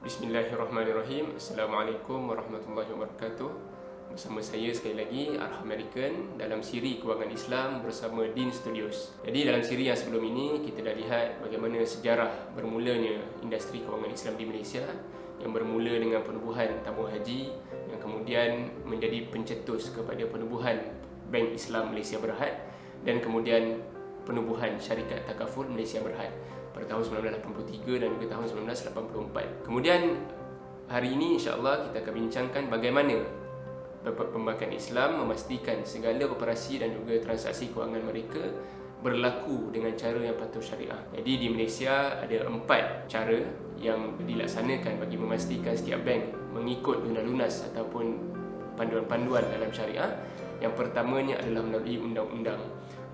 Bismillahirrahmanirrahim. Assalamualaikum warahmatullahi wabarakatuh. Bersama saya sekali lagi Arham American dalam siri Kewangan Islam bersama Dean Studios. Jadi dalam siri yang sebelum ini kita dah lihat bagaimana sejarah bermulanya industri kewangan Islam di Malaysia, yang bermula dengan penubuhan tabung haji yang kemudian menjadi pencetus kepada penubuhan Bank Islam Malaysia Berhad dan kemudian penubuhan Syarikat Takaful Malaysia Berhad pada tahun 1983 dan juga tahun 1984. Kemudian hari ini insya-Allah kita akan bincangkan bagaimana Perbankan Islam memastikan segala operasi dan juga transaksi kewangan mereka berlaku dengan cara yang patuh syariah. Jadi di Malaysia ada 4 cara yang dilaksanakan bagi memastikan setiap bank mengikut lunas ataupun panduan-panduan dalam syariah. Yang pertamanya adalah melalui undang-undang,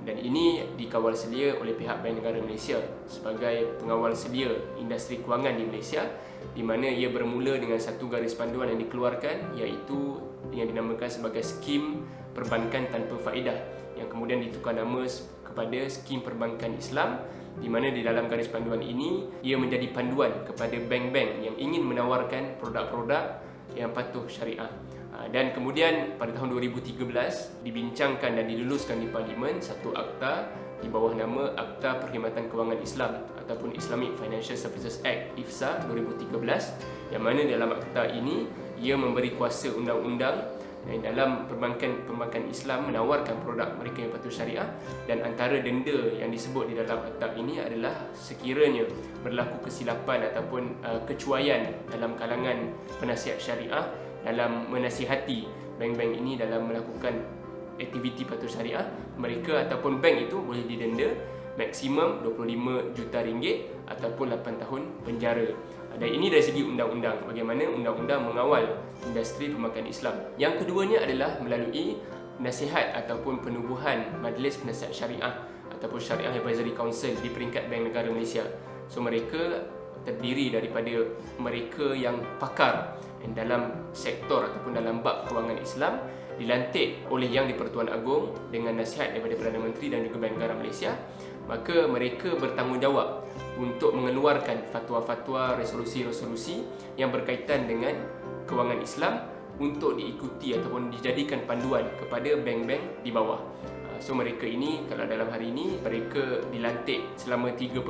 dan ini dikawal selia oleh pihak Bank Negara Malaysia sebagai pengawal selia industri kewangan di Malaysia, di mana ia bermula dengan satu garis panduan yang dikeluarkan, iaitu yang dinamakan sebagai Skim Perbankan Tanpa Faedah, yang kemudian ditukar nama kepada Skim Perbankan Islam, di mana di dalam garis panduan ini ia menjadi panduan kepada bank-bank yang ingin menawarkan produk-produk yang patuh syariah. Dan kemudian pada tahun 2013 dibincangkan dan diluluskan di Parlimen satu akta di bawah nama Akta Perkhidmatan Kewangan Islam ataupun Islamic Financial Services Act IFSA 2013, yang mana dalam akta ini ia memberi kuasa undang-undang dalam perbankan Islam menawarkan produk mereka yang patuh syariah, dan antara denda yang disebut di dalam akta ini adalah sekiranya berlaku kesilapan ataupun kecuaian dalam kalangan penasihat syariah dalam menasihati bank-bank ini dalam melakukan aktiviti patuh syariah, mereka ataupun bank itu boleh didenda maksimum 25 juta ringgit ataupun 8 tahun penjara. Dan ini dari segi undang-undang, bagaimana undang-undang mengawal industri perbankan Islam. Yang keduanya adalah melalui nasihat ataupun penubuhan Majlis Penasihat Syariah ataupun Syariah Advisory Council di peringkat Bank Negara Malaysia. So mereka terdiri daripada mereka yang pakar dalam sektor ataupun dalam bab kewangan Islam, dilantik oleh Yang di-Pertuan Agong dengan nasihat daripada Perdana Menteri dan juga Bank Negara Malaysia. Maka mereka bertanggungjawab untuk mengeluarkan fatwa-fatwa, resolusi-resolusi yang berkaitan dengan kewangan Islam untuk diikuti ataupun dijadikan panduan kepada bank-bank di bawah. So mereka ini, kalau dalam hari ini, mereka dilantik selama 3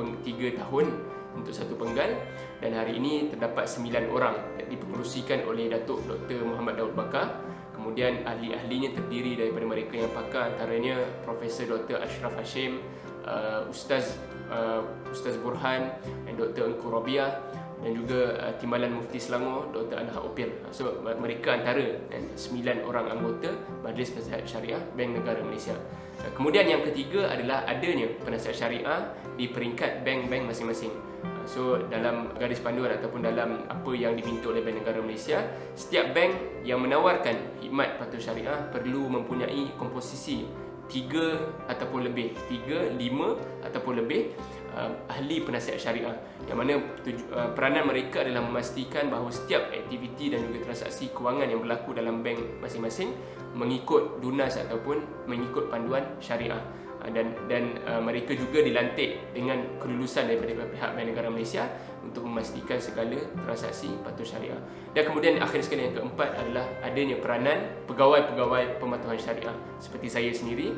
tahun untuk satu penggal, dan hari ini terdapat 9 orang dipengerusikan oleh Datuk Dr. Muhammad Daud Bakar. Kemudian ahli-ahlinya terdiri daripada mereka yang pakar, antaranya Profesor Dr. Ashraf Hashim, Ustaz Burhan, dan Dr. Engku Robiah, dan juga Timbalan Mufti Selangor Dr. Anha Opir. So mereka antara 9 orang anggota Majlis Penasihat Syariah Bank Negara Malaysia. Kemudian yang ketiga adalah adanya penasihat syariah di peringkat bank-bank masing-masing. So dalam garis panduan ataupun dalam apa yang diminta oleh Bank Negara Malaysia, setiap bank yang menawarkan khidmat patuh syariah perlu mempunyai komposisi 3 ataupun lebih, 3, 5 ataupun lebih ahli penasihat syariah, yang mana peranan mereka adalah memastikan bahawa setiap aktiviti dan juga transaksi kewangan yang berlaku dalam bank masing-masing mengikut lunas ataupun mengikut panduan syariah. Dan mereka juga dilantik dengan kelulusan daripada pihak Bank Negara Malaysia untuk memastikan segala transaksi patuh syariah. Dan kemudian akhir sekali yang keempat adalah adanya peranan pegawai-pegawai pematuhan syariah seperti saya sendiri.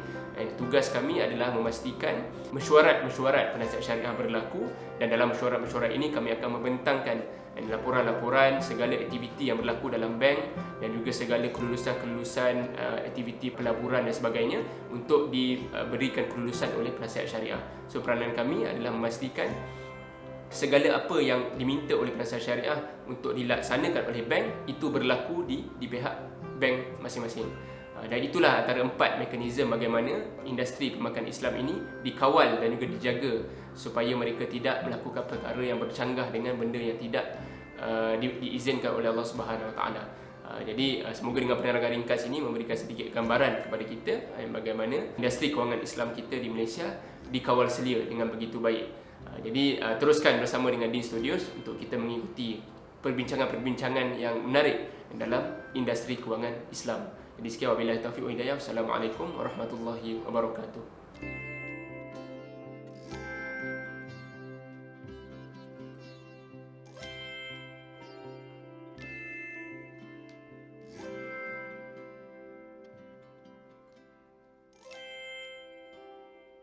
Tugas kami adalah memastikan mesyuarat-mesyuarat penasihat syariah berlaku, dan dalam mesyuarat-mesyuarat ini kami akan membentangkan laporan-laporan segala aktiviti yang berlaku dalam bank dan juga segala kelulusan-kelulusan aktiviti pelaburan dan sebagainya untuk diberikan kelulusan oleh penasihat syariah. So peranan kami adalah memastikan segala apa yang diminta oleh penasihat syariah untuk dilaksanakan oleh bank itu berlaku di pihak bank masing-masing. Dan itulah antara 4 mekanisme bagaimana industri perbankan Islam ini dikawal dan juga dijaga supaya mereka tidak melakukan perkara yang bercanggah dengan benda yang tidak diizinkan oleh Allah Subhanahu Wa Taala. Jadi semoga dengan penerangan ringkas ini memberikan sedikit gambaran kepada kita bagaimana industri kewangan Islam kita di Malaysia dikawal selia dengan begitu baik. Jadi teruskan bersama dengan Dean Studios untuk kita mengikuti perbincangan-perbincangan yang menarik dalam industri kewangan Islam. Jadi sekian, wabillahi taufiq wa hidayah. Assalamualaikum warahmatullahi wabarakatuh.